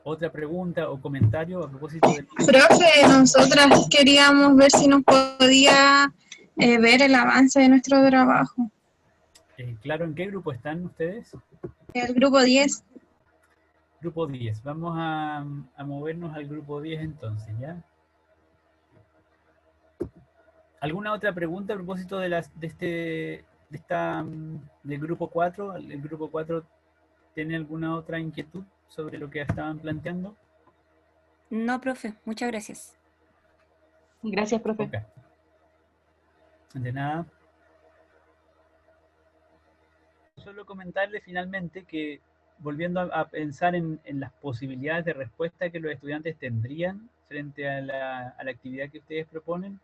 ¿Otra pregunta o comentario a propósito del... Profe, nosotras queríamos ver si nos podía ver el avance de nuestro trabajo. Claro, ¿en qué grupo están ustedes? El grupo 10. Grupo 10. Vamos a movernos al grupo 10 entonces, ¿ya? ¿Alguna otra pregunta a propósito del grupo 4? ¿El grupo 4 tiene alguna otra inquietud sobre lo que estaban planteando? No, profe, muchas gracias. Gracias, profe. Ok. De nada. Solo comentarle finalmente que, volviendo a pensar en las posibilidades de respuesta que los estudiantes tendrían frente a la actividad que ustedes proponen,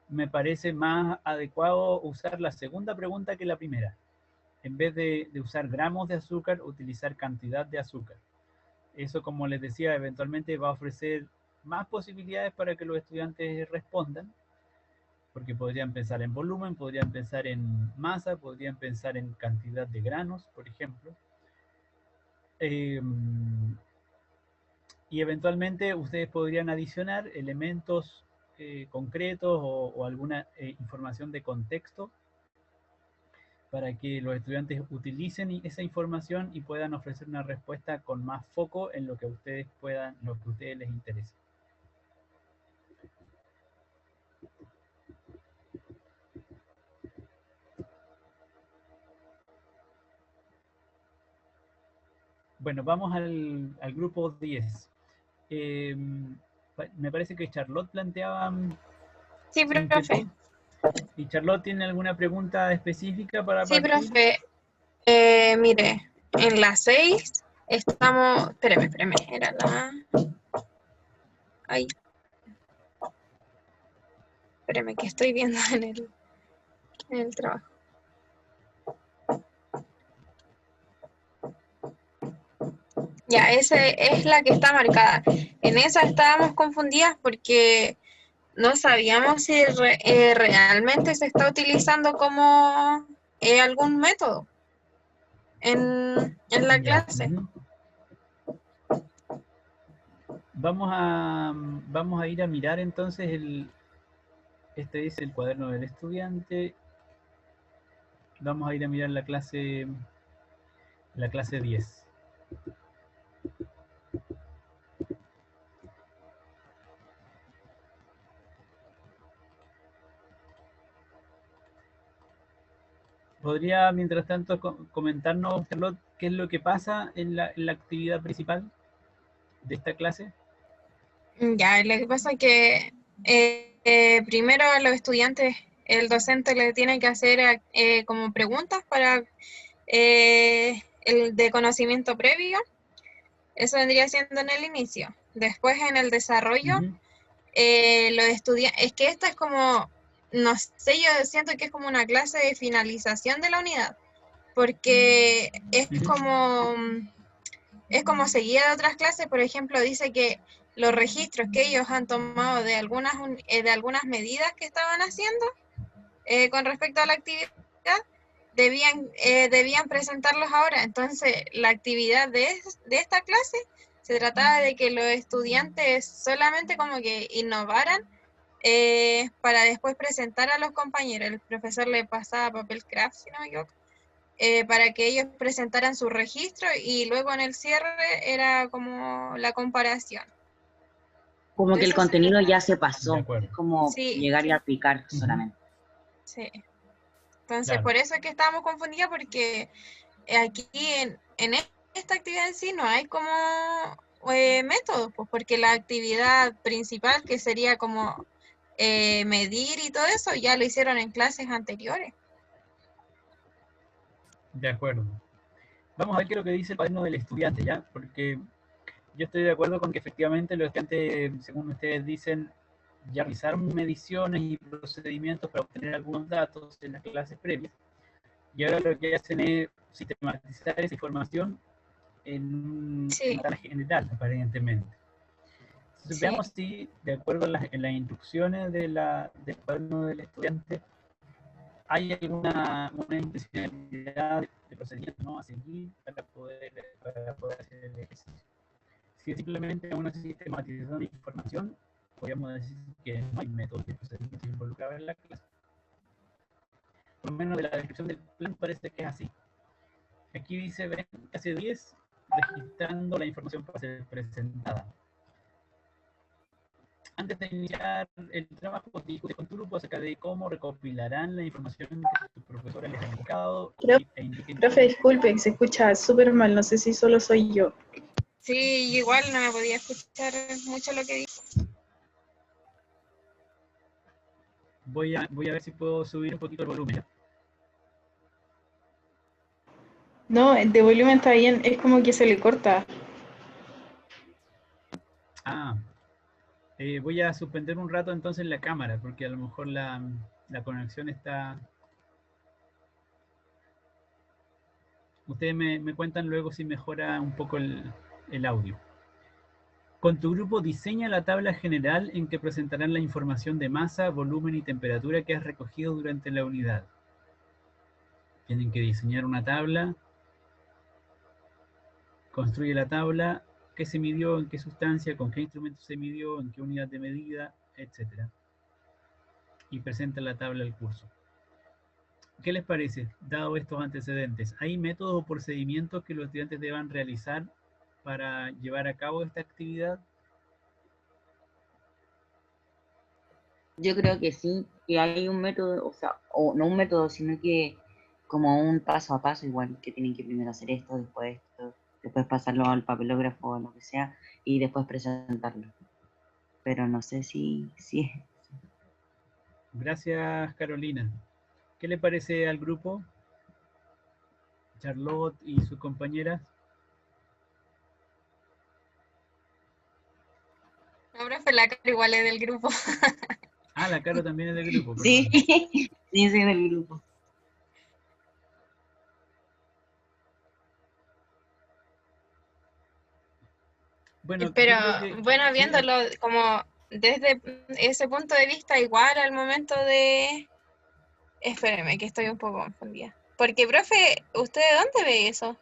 me parece más adecuado usar la segunda pregunta que la primera. En vez de usar gramos de azúcar, utilizar cantidad de azúcar. Eso, como les decía, eventualmente va a ofrecer más posibilidades para que los estudiantes respondan, porque podrían pensar en volumen, podrían pensar en masa, podrían pensar en cantidad de granos, por ejemplo. Y eventualmente ustedes podrían adicionar elementos concretos o alguna información de contexto para que los estudiantes utilicen esa información y puedan ofrecer una respuesta con más foco en lo que ustedes puedan, lo que a ustedes les interese. Bueno, vamos al grupo 10. Me parece que Charlotte planteaba Sí, su inquietud. profe. ¿Y Charlotte tiene alguna pregunta específica para Sí, partir? profe. Mire, en la 6 estamos... Espéreme, era la... Ay, espéreme, que estoy viendo en el trabajo. Ya, esa es la que está marcada. En esa estábamos confundidas porque no sabíamos si realmente se está utilizando como algún método en la Ya. clase. Vamos a ir a mirar entonces este es el cuaderno del estudiante. Vamos a ir a mirar la clase 10. ¿Podría, mientras tanto, comentarnos, Charlotte, qué es lo que pasa en la actividad principal de esta clase? Ya, lo que pasa es que primero a los estudiantes el docente les tiene que hacer como preguntas para el de conocimiento previo. Eso vendría siendo en el inicio. Después en el desarrollo, los estudiantes, es que esta es como, no sé, yo siento que es como una clase de finalización de la unidad, porque es como seguida de otras clases. Por ejemplo, dice que los registros que ellos han tomado de algunas medidas que estaban haciendo con respecto a la actividad, debían presentarlos ahora. Entonces, la actividad de esta clase se trataba de que los estudiantes solamente como que innovaran para después presentar a los compañeros. El profesor le pasaba papel craft, si no me equivoco, para que ellos presentaran su registro y luego en el cierre era como la comparación. Como que el contenido ya se De pasó, acuerdo. es como Sí. llegar y aplicar solamente. Sí. Entonces, Claro. por eso es que estábamos confundidas, porque aquí en esta actividad en sí no hay como métodos, pues porque la actividad principal, que sería como medir y todo eso, ya lo hicieron en clases anteriores. De acuerdo. Vamos a ver qué es lo que dice el cuaderno del estudiante, ¿ya? Porque yo estoy de acuerdo con que efectivamente los estudiantes, según ustedes dicen, ya realizaron mediciones y procedimientos para obtener algunos datos en las clases previas. Y ahora lo que hacen es sistematizar esa información en una tabla general, aparentemente. Entonces, veamos si, de acuerdo en las instrucciones del cuaderno del estudiante, hay alguna intencionalidad de procedimiento, ¿no?, a seguir para poder hacer el ejercicio. Si es simplemente una sistematización de información, podríamos decir que no hay métodos y procedimientos involucrados en la clase. Por lo menos de la descripción del plan parece que es así. Aquí dice, ven, clase 10, registrando la información para ser presentada. Antes de iniciar el trabajo, discute con tu grupo acerca de cómo recopilarán la información que tus profesores les han indicado. Profe, disculpe, se escucha súper mal, no sé si solo soy yo. Sí, igual no me podía escuchar mucho lo que dijo. Voy a ver si puedo subir un poquito el volumen. No, de volumen está bien, es como que se le corta. Ah, voy a suspender un rato entonces la cámara, porque a lo mejor la conexión está... Ustedes me cuentan luego si mejora un poco el audio. Con tu grupo diseña la tabla general en que presentarán la información de masa, volumen y temperatura que has recogido durante la unidad. Tienen que diseñar una tabla, construye la tabla, qué se midió, en qué sustancia, con qué instrumento se midió, en qué unidad de medida, etc. Y presenta la tabla al curso. ¿Qué les parece, dado estos antecedentes? ¿Hay métodos o procedimientos que los estudiantes deban realizar para llevar a cabo esta actividad? Yo creo que sí, que hay un método, o sea, o no un método, sino que como un paso a paso, igual que tienen que primero hacer esto, después pasarlo al papelógrafo o lo que sea, y después presentarlo. Pero no sé si Gracias, Carolina. ¿Qué le parece al grupo? Charlotte y sus compañeras. No, profe, la cara igual es del grupo. Ah, la Caro también es del grupo, perdón. Sí, sí, soy del grupo. Bueno, Pero yo creo que bueno, sí, viéndolo como desde ese punto de vista, igual al momento de... Espéreme, que estoy un poco confundida. Porque, profe, ¿usted de dónde ve eso?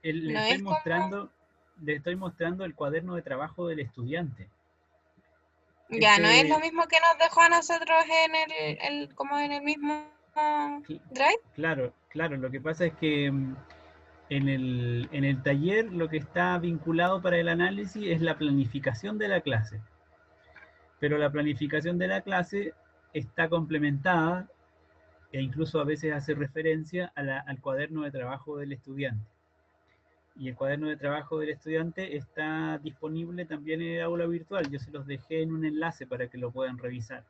le No estoy es como... mostrando el cuaderno de trabajo del estudiante. Ya, no es lo Ese, mismo que nos dejó a nosotros en como en el mismo drive. claro, lo que pasa es que en el taller lo que está vinculado para el análisis es la planificación de la clase. Pero la planificación de la clase está complementada e incluso a veces hace referencia al cuaderno de trabajo del estudiante. Y el cuaderno de trabajo del estudiante está disponible también en el aula virtual. Yo se los dejé en un enlace para que lo puedan revisar.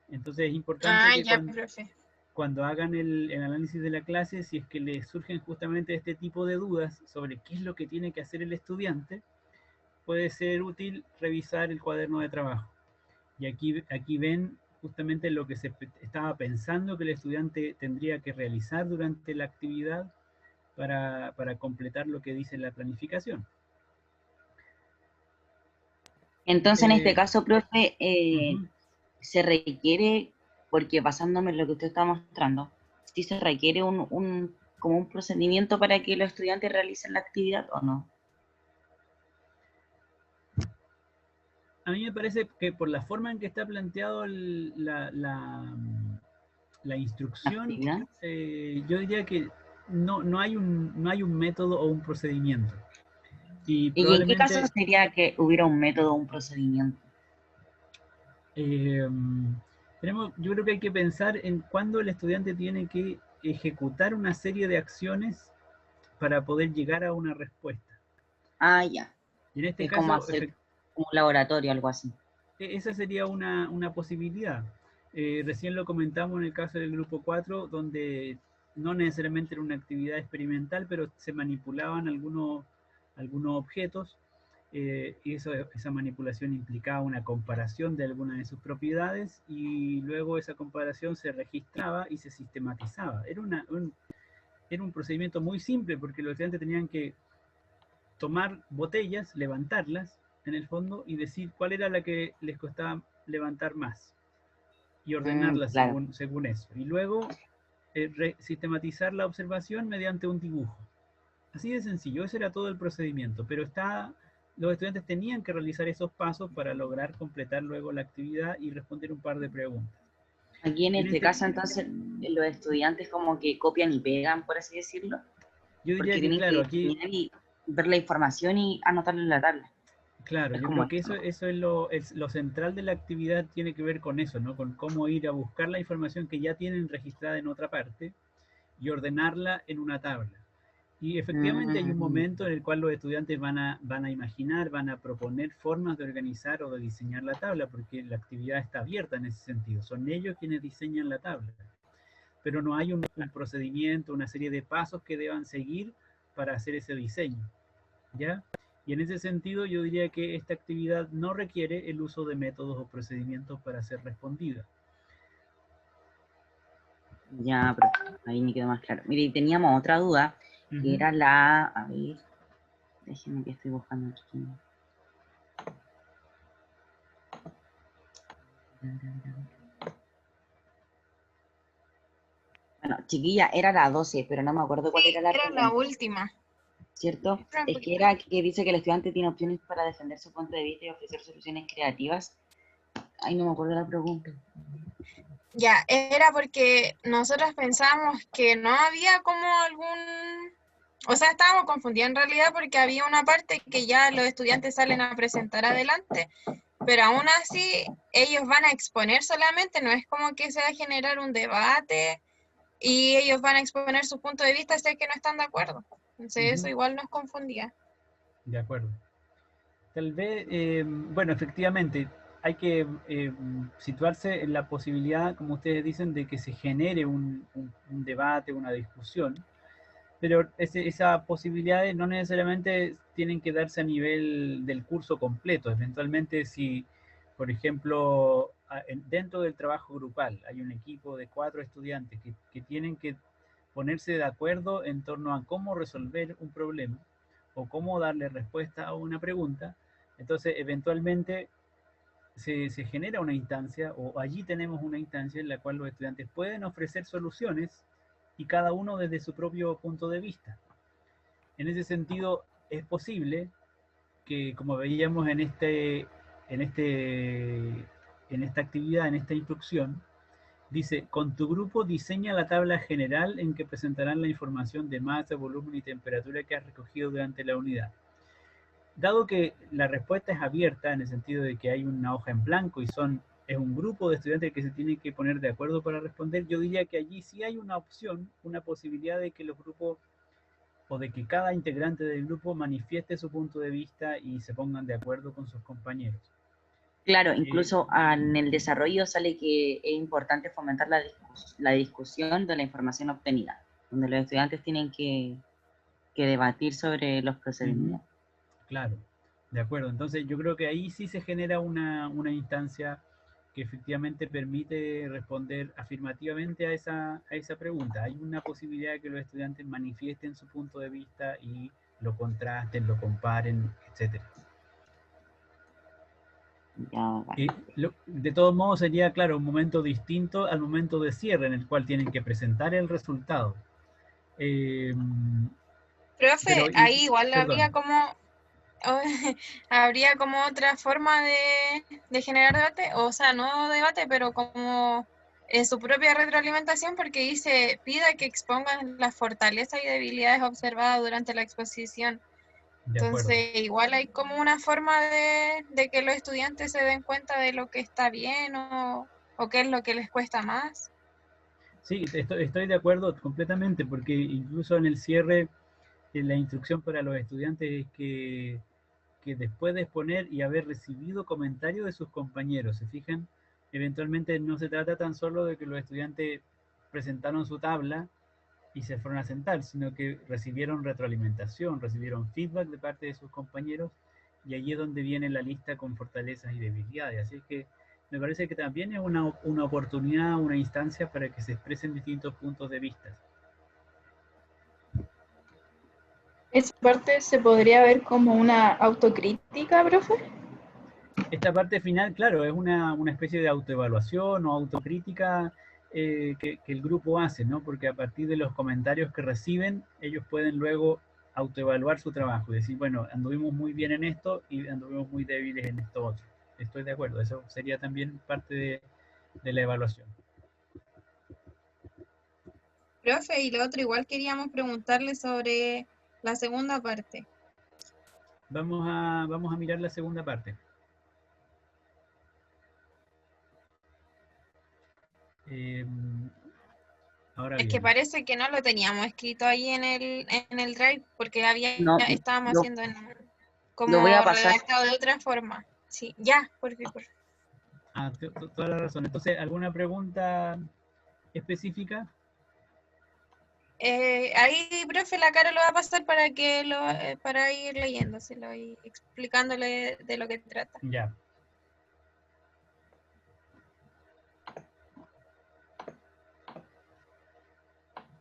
Entonces es importante Ah, que ya, profe. cuando hagan el análisis de la clase, si es que les surgen justamente este tipo de dudas sobre qué es lo que tiene que hacer el estudiante, puede ser útil revisar el cuaderno de trabajo. Y aquí ven justamente lo que se estaba pensando que el estudiante tendría que realizar durante la actividad para completar lo que dice la planificación. Entonces, en este caso, profe, Uh-huh. se requiere, porque basándome en lo que usted está mostrando, ¿sí se requiere como un procedimiento para que los estudiantes realicen la actividad o no? A mí me parece que por la forma en que está planteado la instrucción, yo diría que no hay un método o un procedimiento. Y ¿Y en qué caso probablemente sería que hubiera un método o un procedimiento? yo creo que hay que pensar en cuándo el estudiante tiene que ejecutar una serie de acciones para poder llegar a una respuesta. Ah, ya. Y en este Es como caso, hacer un laboratorio, algo así. esa sería una posibilidad. Recién lo comentamos en el caso del grupo 4, donde no necesariamente era una actividad experimental, pero se manipulaban algunos objetos, y esa manipulación implicaba una comparación de alguna de sus propiedades, y luego esa comparación se registraba y se sistematizaba. Era un procedimiento muy simple, porque los estudiantes tenían que tomar botellas, levantarlas en el fondo y decir cuál era la que les costaba levantar más y ordenarlas Claro. según eso. Y luego sistematizar la observación mediante un dibujo. Así de sencillo, ese era todo el procedimiento, pero los estudiantes tenían que realizar esos pasos para lograr completar luego la actividad y responder un par de preguntas. Aquí en En este este, caso, entonces, los estudiantes como que copian y pegan, por así decirlo, yo porque diría que, tienen que claro, aquí, escanear y ver la información y anotarla en la tabla. claro, Es yo como creo que esto. eso es lo central de la actividad, tiene que ver con eso, ¿no? Con cómo ir a buscar la información que ya tienen registrada en otra parte y ordenarla en una tabla. Y efectivamente hay un Mm, momento en el cual los estudiantes van a imaginar, van a proponer formas de organizar o de diseñar la tabla, porque la actividad está abierta en ese sentido. Son ellos quienes diseñan la tabla. Pero no hay un procedimiento, una serie de pasos que deban seguir para hacer ese diseño. ¿Ya? Y en ese sentido yo diría que esta actividad no requiere el uso de métodos o procedimientos para ser respondida. ya, pero ahí me quedó más claro. Mire, y teníamos otra duda, que era la, a ver, déjenme que estoy buscando aquí. Bueno, chiquilla, era la 12, pero no me acuerdo cuál Sí, era la era la pregunta, última. ¿cierto? Espera un Es que poquito. era que dice que el estudiante tiene opciones para defender su punto de vista y ofrecer soluciones creativas. Ay, no me acuerdo la pregunta. Ya, era porque nosotros pensábamos que no había como algún, o sea, estábamos confundidos en realidad porque había una parte que ya los estudiantes salen a presentar adelante, pero aún así ellos van a exponer solamente, no es como que se va a generar un debate y ellos van a exponer su punto de vista si es que no están de acuerdo. Entonces eso igual nos confundía. De acuerdo. Tal vez, bueno, efectivamente, hay que situarse en la posibilidad, como ustedes dicen, de que se genere un debate, una discusión, pero esas posibilidades no necesariamente tienen que darse a nivel del curso completo. Eventualmente, si, por ejemplo, dentro del trabajo grupal hay un equipo de 4 estudiantes que tienen que ponerse de acuerdo en torno a cómo resolver un problema o cómo darle respuesta a una pregunta, entonces eventualmente se genera una instancia o allí tenemos una instancia en la cual los estudiantes pueden ofrecer soluciones y cada uno desde su propio punto de vista. En ese sentido, es posible que, como veíamos en esta actividad, en esta instrucción, dice, con tu grupo diseña la tabla general en que presentarán la información de masa, volumen y temperatura que has recogido durante la unidad. Dado que la respuesta es abierta, en el sentido de que hay una hoja en blanco y es un grupo de estudiantes que se tienen que poner de acuerdo para responder, yo diría que allí sí hay una opción, una posibilidad de que los grupos o de que cada integrante del grupo manifieste su punto de vista y se pongan de acuerdo con sus compañeros. Claro, incluso en el desarrollo sale que es importante fomentar la discusión de la información obtenida, donde los estudiantes tienen que debatir sobre los procedimientos. Claro, de acuerdo. Entonces yo creo que ahí sí se genera una instancia que efectivamente permite responder afirmativamente a esa pregunta. Hay una posibilidad de que los estudiantes manifiesten su punto de vista y lo contrasten, lo comparen, etc. Ya, vale. De todos modos sería, claro, un momento distinto al momento de cierre en el cual tienen que presentar el resultado. Pero, Profe, ahí igual perdón. habría como otra forma de generar debate, o sea, no debate, pero como en su propia retroalimentación, porque dice, pida que expongan las fortalezas y debilidades observadas durante la exposición. De acuerdo. Entonces, igual hay como una forma de que los estudiantes se den cuenta de lo que está bien o qué es lo que les cuesta más. Sí, estoy de acuerdo completamente, porque incluso en el cierre, la instrucción para los estudiantes es que después de exponer y haber recibido comentarios de sus compañeros, ¿se fijan? Eventualmente no se trata tan solo de que los estudiantes presentaron su tabla y se fueron a sentar, sino que recibieron retroalimentación, recibieron feedback de parte de sus compañeros, y allí es donde viene la lista con fortalezas y debilidades. Así que me parece que también es una oportunidad, una instancia para que se expresen distintos puntos de vista. ¿Esa parte se podría ver como una autocrítica, profe? Esta parte final, claro, es una especie de autoevaluación o autocrítica que el grupo hace, ¿no? Porque a partir de los comentarios que reciben, ellos pueden luego autoevaluar su trabajo y decir, bueno, anduvimos muy bien en esto y anduvimos muy débiles en esto otro. Estoy de acuerdo, eso sería también parte de la evaluación. Profe, y lo otro, igual queríamos preguntarle sobre la segunda parte. Vamos a mirar la segunda parte. Ahora Es que bien, parece que no lo teníamos escrito ahí en el Drive, porque No, estábamos lo, haciendo lo voy a como pasar. redactado de otra forma. Sí, ya, por favor. toda la razón. Entonces, ¿alguna pregunta específica? Ahí, profe, la cara lo va a pasar para que para ir leyéndoselo y explicándole de lo que trata. Ya.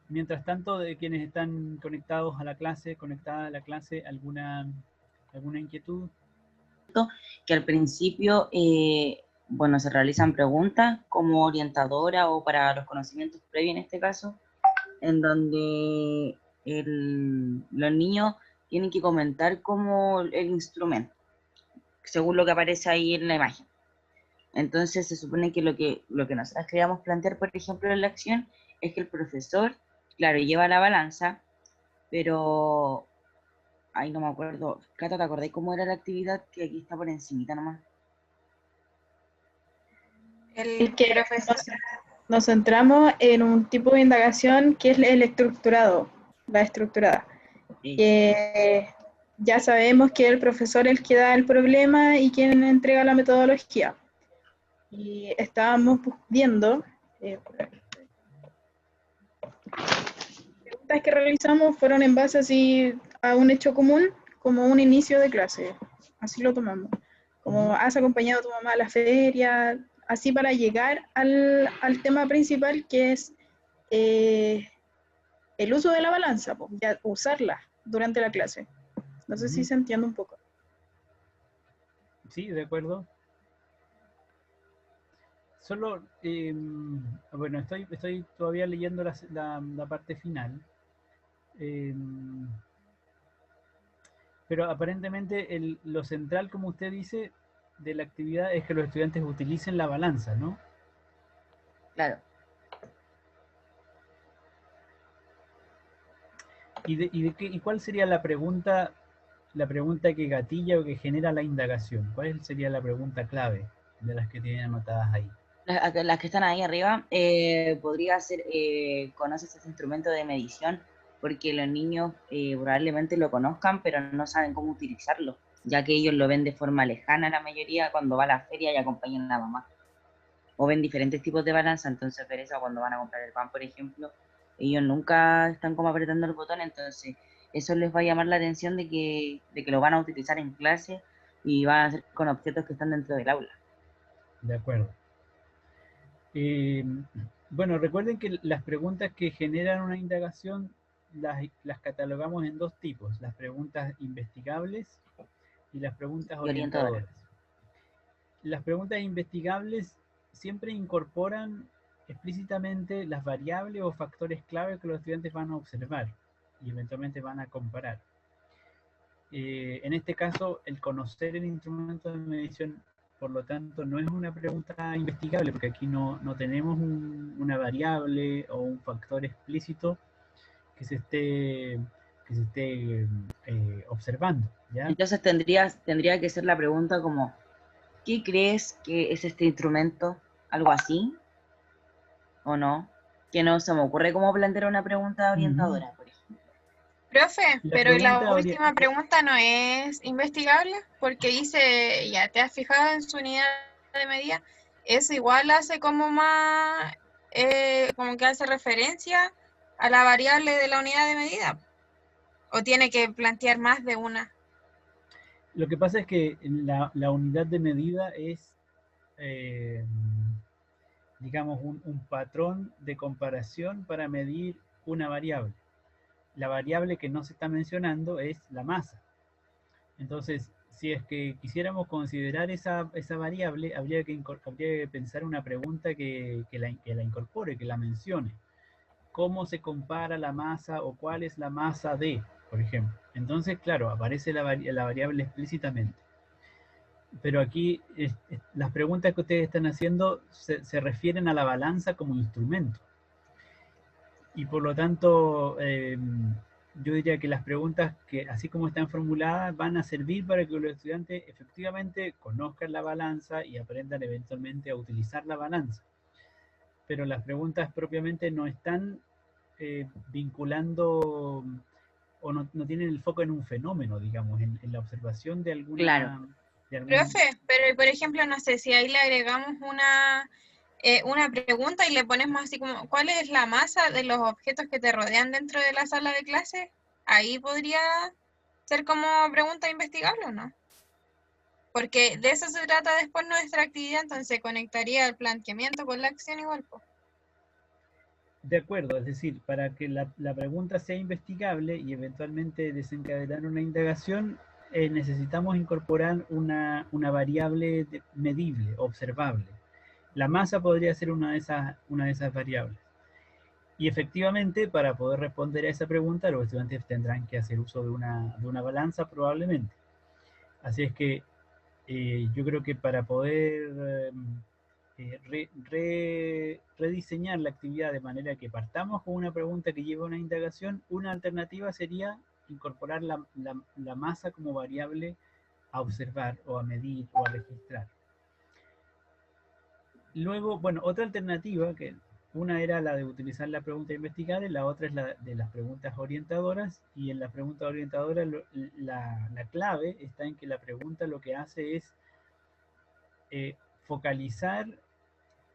Mientras tanto, de quienes están conectadas a la clase, ¿alguna inquietud? Que al principio, bueno, se realizan preguntas como orientadora o para los conocimientos previos en este caso, en donde los niños tienen que comentar como el instrumento, según lo que aparece ahí en la imagen. Entonces se supone que lo que nosotros queríamos plantear, por ejemplo, en la acción, es que el profesor, claro, lleva la balanza, pero, ay, no me acuerdo. Cata, ¿te acordás cómo era la actividad? Que aquí está por encimita nomás. El Que profesor. nos centramos en un tipo de indagación que es el estructurado, la estructurada. Que ya sabemos que el profesor es el que da el problema y quien entrega la metodología. Y estábamos viendo, preguntas que realizamos fueron en base así a un hecho común, como un inicio de clase. Así lo tomamos. Como has acompañado a tu mamá a la feria, así para llegar al tema principal, que es el uso de la balanza, pues, ya usarla durante la clase. No sé si se entiende un poco. Sí, de acuerdo. Solo, bueno, estoy todavía leyendo la parte final. Pero aparentemente lo central, como usted dice, de la actividad es que los estudiantes utilicen la balanza, ¿no? Claro. ¿Y cuál sería la pregunta que gatilla o que genera la indagación? ¿Cuál sería la pregunta clave de las que tienen anotadas ahí? Las que están ahí arriba, podría ser, ¿conoces ese instrumento de medición? Porque los niños probablemente lo conozcan, pero no saben cómo utilizarlo, ya que ellos lo ven de forma lejana la mayoría cuando va a la feria y acompañan a la mamá. O ven diferentes tipos de balanza, entonces ver eso cuando van a comprar el pan, por ejemplo, ellos nunca están como apretando el botón, entonces eso les va a llamar la atención de que lo van a utilizar en clase y van a hacer con objetos que están dentro del aula. De acuerdo. Bueno, recuerden que las preguntas que generan una indagación las catalogamos en dos tipos, las preguntas investigables y las preguntas Y orientadora. orientadoras. Las preguntas investigables siempre incorporan explícitamente las variables o factores clave que los estudiantes van a observar y eventualmente van a comparar. En este caso, el conocer el instrumento de medición, por lo tanto, no es una pregunta investigable, porque aquí no tenemos una variable o un factor explícito que se esté observando, ¿ya? Entonces tendría que ser la pregunta como, ¿qué crees que es este instrumento? ¿Algo así? ¿O no? Que no se me ocurre cómo plantear una pregunta orientadora, por ejemplo. Profe, La pero la pregunta última pregunta no es investigable, porque dice, ya te has fijado en su unidad de medida, eso igual hace como más, como que hace referencia a la variable de la unidad de medida, o tiene que plantear más de una. Lo que pasa es que la unidad de medida es, digamos, un patrón de comparación para medir una variable. La variable que no se está mencionando es la masa. Entonces, si es que quisiéramos considerar esa variable, habría que pensar una pregunta que la incorpore, que la mencione. ¿Cómo se compara la masa o cuál es la masa de, por ejemplo? Entonces, claro, aparece la variable explícitamente. Pero aquí las preguntas que ustedes están haciendo se refieren a la balanza como instrumento. Y por lo tanto, yo diría que las preguntas que, así como están formuladas, van a servir para que los estudiantes efectivamente conozcan la balanza y aprendan eventualmente a utilizar la balanza. Pero las preguntas propiamente no están vinculando o no tienen el foco en un fenómeno, digamos, en la observación de alguna... Claro. Profe, pero por ejemplo, no sé, si ahí le agregamos una pregunta y le ponemos así como, ¿cuál es la masa de los objetos que te rodean dentro de la sala de clase? Ahí podría ser como pregunta investigable, ¿o no? Porque de eso se trata después nuestra actividad, entonces conectaría el planteamiento con la acción igual, po. De acuerdo, es decir, para que la pregunta sea investigable y eventualmente desencadenar una indagación, necesitamos incorporar una variable medible, observable. La masa podría ser una de esas variables. Y efectivamente, para poder responder a esa pregunta, los estudiantes tendrán que hacer uso de una balanza probablemente. Así es que yo creo que para poder rediseñar la actividad de manera que partamos con una pregunta que lleva a una indagación, una alternativa sería incorporar la masa como variable a observar o a medir o a registrar. Luego, bueno, otra alternativa, que una era la de utilizar la pregunta investigada, y la otra es la de las preguntas orientadoras, y en la pregunta orientadora la clave está en que la pregunta lo que hace es focalizar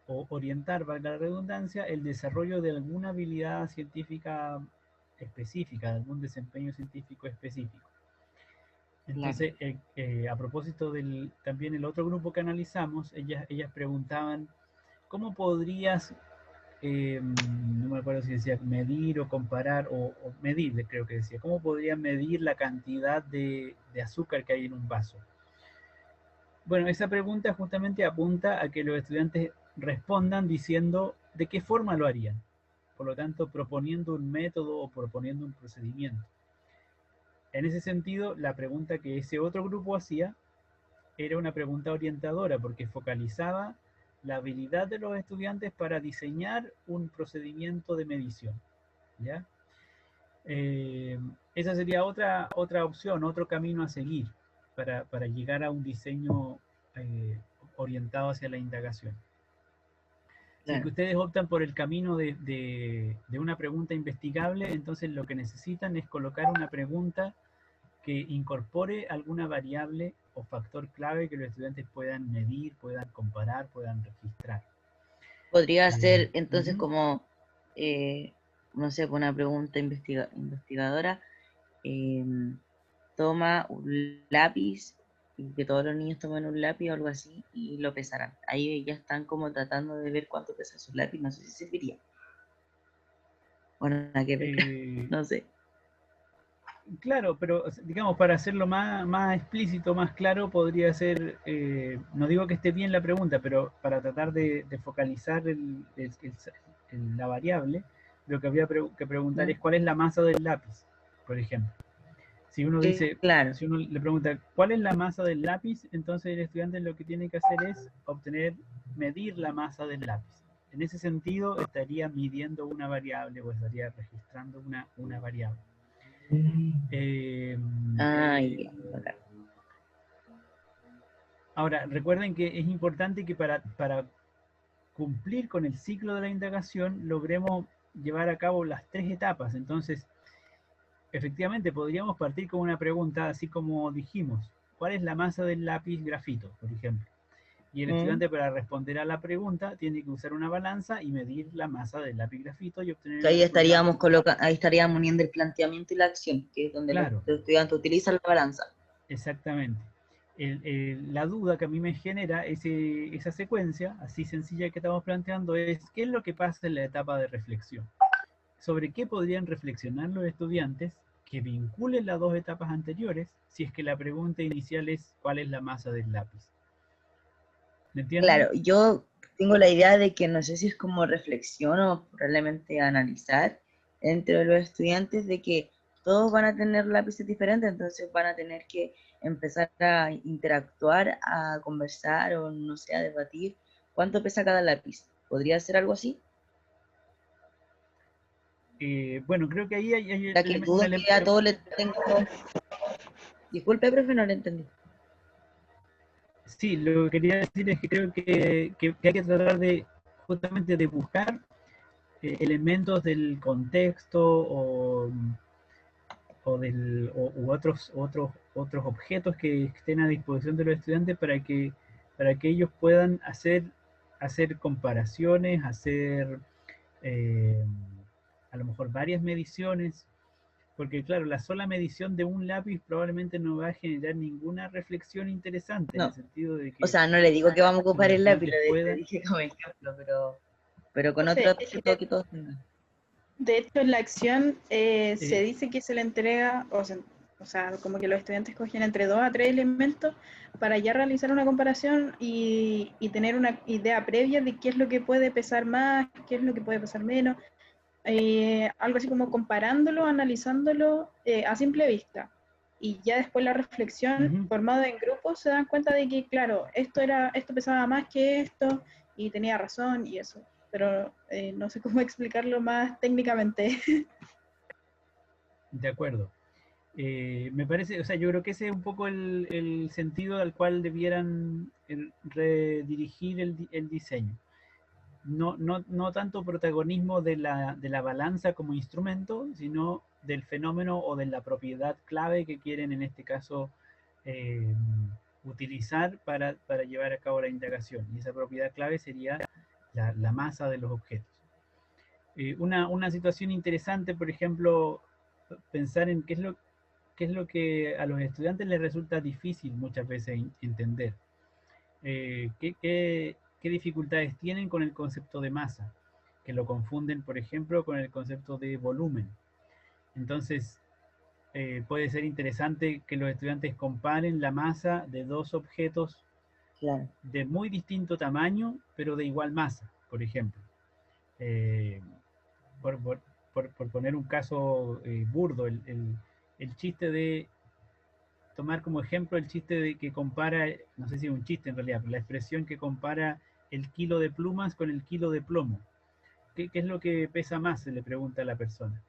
o orientar, valga la redundancia, el desarrollo de alguna habilidad científica específica, de algún desempeño científico específico. Entonces, a propósito también el otro grupo que analizamos, ellas preguntaban, ¿cómo podrías, no me acuerdo si decía medir o comparar, o medir, creo que decía, ¿cómo podrías medir la cantidad de azúcar que hay en un vaso? Bueno, esa pregunta justamente apunta a que los estudiantes respondan diciendo de qué forma lo harían. Por lo tanto, proponiendo un método o proponiendo un procedimiento. En ese sentido, la pregunta que ese otro grupo hacía era una pregunta orientadora porque focalizaba la habilidad de los estudiantes para diseñar un procedimiento de medición. ¿Ya? Esa sería otra opción, otro camino a seguir para llegar a un diseño orientado hacia la indagación. Si que ustedes optan por el camino de una pregunta investigable, entonces lo que necesitan es colocar una pregunta que incorpore alguna variable o factor clave que los estudiantes puedan medir, puedan comparar, puedan registrar. Podría ser entonces como, no sé, una pregunta investigadora, toma un lápiz y que todos los niños tomen un lápiz o algo así y lo pesarán. Ahí ya están como tratando de ver cuánto pesa su lápiz, no sé si serviría. Bueno, ¿a qué no sé. Claro, pero digamos, para hacerlo más explícito, más claro, podría ser, no digo que esté bien la pregunta, pero para tratar de focalizar la variable, lo que habría que preguntar es cuál es la masa del lápiz, por ejemplo. Si uno dice, si uno le pregunta cuál es la masa del lápiz, entonces el estudiante lo que tiene que hacer es medir la masa del lápiz. En ese sentido, estaría midiendo una variable o estaría registrando una variable. Ahora, recuerden que es importante que para cumplir con el ciclo de la indagación logremos llevar a cabo las 3 etapas. Entonces, efectivamente, podríamos partir con una pregunta, así como dijimos, ¿cuál es la masa del lápiz grafito, por ejemplo? Y el estudiante, para responder a la pregunta, tiene que usar una balanza y medir la masa del lápiz grafito y obtener... Ahí estaríamos uniendo el planteamiento y la acción, que es donde los estudiantes utilizan la balanza. Exactamente. La duda que a mí me genera esa secuencia, así sencilla que estamos planteando, es ¿qué es lo que pasa en la etapa de reflexión? ¿Sobre qué podrían reflexionar los estudiantes que vinculen las 2 etapas anteriores si es que la pregunta inicial es ¿cuál es la masa del lápiz? ¿Me entienden? Claro, yo tengo la idea de que no sé si es como reflexión o probablemente analizar entre los estudiantes de que todos van a tener lápices diferentes, entonces van a tener que empezar a interactuar, a conversar o no sé, a debatir cuánto pesa cada lápiz. ¿Podría ser algo así? Bueno, creo que ahí hay La que dudo que a todos les tengo... Disculpe, profe, no le entendí. Sí, lo que quería decir es que creo que hay que tratar de justamente de buscar elementos del contexto u otros objetos que estén a disposición de los estudiantes para que ellos puedan hacer comparaciones, hacer a lo mejor varias mediciones, porque claro, la sola medición de un lápiz probablemente no va a generar ninguna reflexión interesante, en el No, sentido de o que sea, no le digo que vamos a los ocupar el lápiz, estudiantes le puedan... dije como ejemplo, pero con otro Profe, objeto que todos tengan. de hecho, en la acción se eh, dice que se le entrega, o sea, como que los estudiantes cogen entre 2 a 3 elementos para ya realizar una comparación y tener una idea previa de qué es lo que puede pesar más, qué es lo que puede pesar menos, algo así como comparándolo, analizándolo a simple vista. Y ya después la reflexión, ujú. formado en grupos, se dan cuenta de que, claro, esto pesaba más que esto y tenía razón y eso. Pero no sé cómo explicarlo más técnicamente. De acuerdo. Me parece, o sea, yo creo que ese es un poco el sentido al cual debieran redirigir el diseño. No tanto protagonismo de la balanza como instrumento, sino del fenómeno o de la propiedad clave que quieren en este caso eh, utilizar para llevar a cabo la indagación. Y esa propiedad clave sería la masa de los objetos. Una situación interesante, por ejemplo, pensar en qué es lo que a los estudiantes les resulta difícil muchas veces entender. ¿Qué dificultades tienen con el concepto de masa? Que lo confunden, por ejemplo, con el concepto de volumen. Entonces, puede ser interesante que los estudiantes comparen la masa de dos objetos Claro. de muy distinto tamaño, pero de igual masa, por ejemplo. Eh, por, por- por poner un caso burdo, el chiste de tomar como ejemplo el chiste de que compara, no sé si es un chiste en realidad, pero la expresión que compara el kilo de plumas con el kilo de plomo. ¿Qué es lo que pesa más? Se le pregunta a la persona.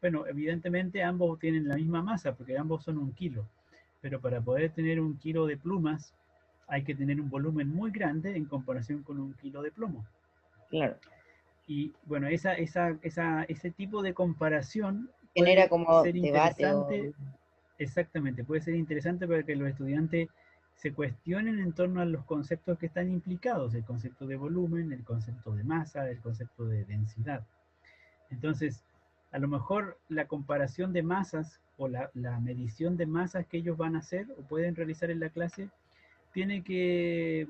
Bueno, evidentemente ambos tienen la misma masa porque ambos son 1 kilo, pero para poder tener 1 kilo de plumas hay que tener un volumen muy grande en comparación con 1 kilo de plomo. Claro. Y bueno, ese tipo de comparación Genera puede como ser debate o... interesante, exactamente, puede ser interesante para que los estudiantes se cuestionen en torno a los conceptos que están implicados, el concepto de volumen, el concepto de masa, el concepto de densidad. Entonces, a lo mejor la comparación de masas o la medición de masas que ellos van a hacer o pueden realizar en la clase tiene que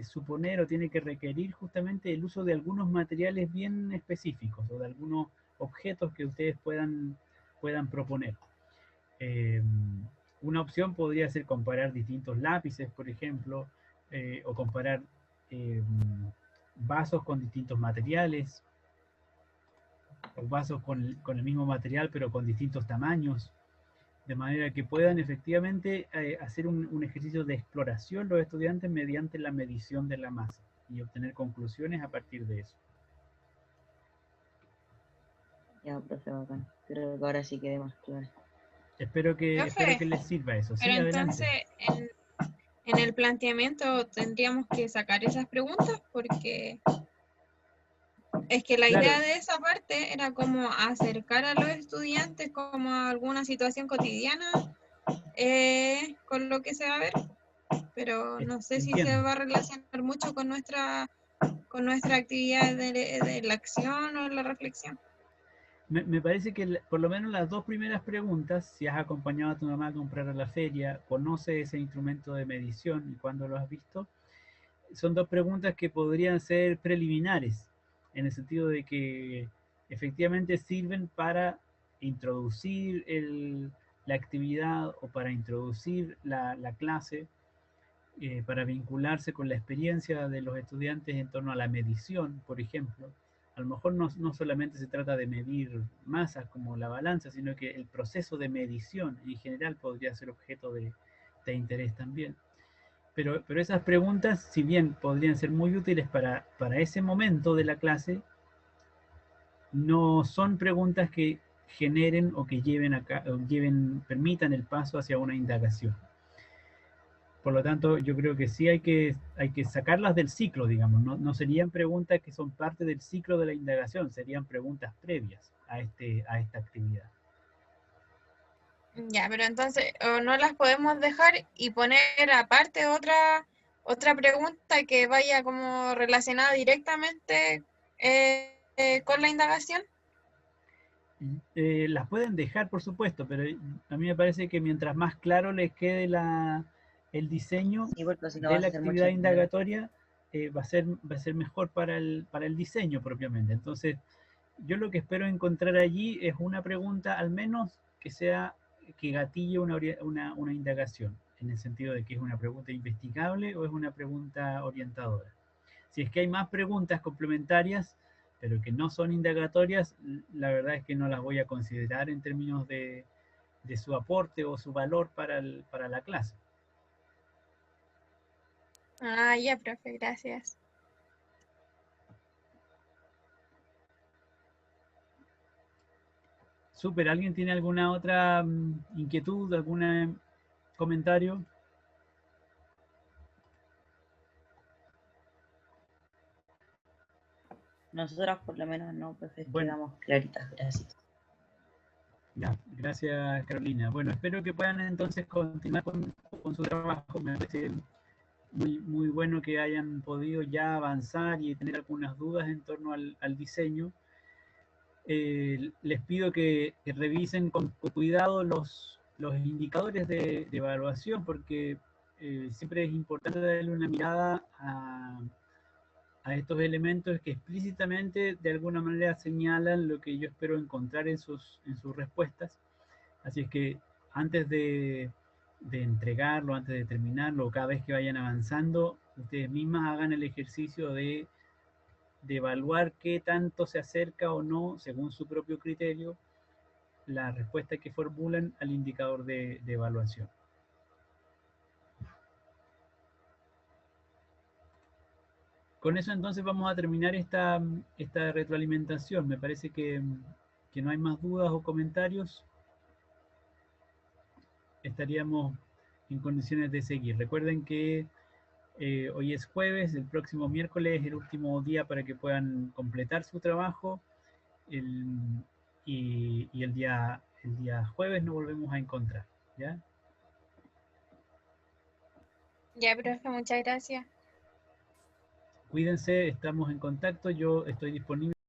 suponer o tiene que requerir justamente el uso de algunos materiales bien específicos o de algunos objetos que ustedes puedan proponer. Eh, una opción podría ser comparar distintos lápices, por ejemplo, o comparar eh, vasos con distintos materiales, o vasos con el mismo material pero con distintos tamaños, de manera que puedan efectivamente hacer un ejercicio de exploración los estudiantes mediante la medición de la masa y obtener conclusiones a partir de eso. Ya, profe, bacán. Creo que ahora sí quedé más claro. Espero Profe, que les sirva eso. pero Sí, adelante. entonces en el planteamiento tendríamos que sacar esas preguntas porque es que la Claro, idea de esa parte era como acercar a los estudiantes como a alguna situación cotidiana con lo que se va a ver, pero no sé si se entiendo. va a relacionar mucho con nuestra actividad de la acción o la reflexión. Me parece que por lo menos las dos primeras preguntas, si has acompañado a tu mamá a comprar a la feria, conoce ese instrumento de medición y cuándo lo has visto, son dos preguntas que podrían ser preliminares, en el sentido de que efectivamente sirven para introducir la actividad o para introducir la clase, para vincularse con la experiencia de los estudiantes en torno a la medición, por ejemplo, a lo mejor no solamente se trata de medir masas como la balanza, sino que el proceso de medición en general podría ser objeto de interés también. Pero esas preguntas, si bien podrían ser muy útiles para ese momento de la clase, no son preguntas que generen o que permitan el paso hacia una indagación. Por lo tanto, yo creo que sí hay que sacarlas del ciclo, digamos. No serían preguntas que son parte del ciclo de la indagación, serían preguntas previas a esta actividad. Ya, pero entonces o no las podemos dejar y poner aparte otra pregunta que vaya como relacionada directamente con la indagación. Las pueden dejar, por supuesto, pero a mí me parece que mientras más claro les quede el diseño Sí, porque si no de vas la a hacer actividad mucho. indagatoria, va a ser mejor para el diseño propiamente. Entonces, yo lo que espero encontrar allí es una pregunta, al menos que gatille una indagación, en el sentido de que es una pregunta investigable o es una pregunta orientadora. Si es que hay más preguntas complementarias, pero que no son indagatorias, la verdad es que no las voy a considerar en términos de su aporte o su valor para la clase. Ah, ya, profe, gracias. Súper, ¿alguien tiene alguna otra inquietud, algún comentario? Nosotras por lo menos no, profe, Bueno, quedamos claritas, gracias. ya, gracias Carolina. Bueno, espero que puedan entonces continuar con su trabajo. Me parece muy bueno que hayan podido ya avanzar y tener algunas dudas en torno al diseño. Les pido que revisen con cuidado los indicadores de evaluación, porque siempre es importante darle una mirada a estos elementos que explícitamente de alguna manera señalan lo que yo espero encontrar en sus respuestas. Así es que antes de entregarlo, antes de terminarlo, cada vez que vayan avanzando, ustedes mismas hagan el ejercicio de evaluar qué tanto se acerca o no, según su propio criterio, la respuesta que formulan al indicador de evaluación. Con eso entonces vamos a terminar esta retroalimentación. Me parece que no hay más dudas o comentarios. Estaríamos en condiciones de seguir. Recuerden que hoy es jueves, el próximo miércoles es el último día para que puedan completar su trabajo. Y el día jueves nos volvemos a encontrar, ¿ya? Ya, profe, muchas gracias. Cuídense, estamos en contacto, yo estoy disponible.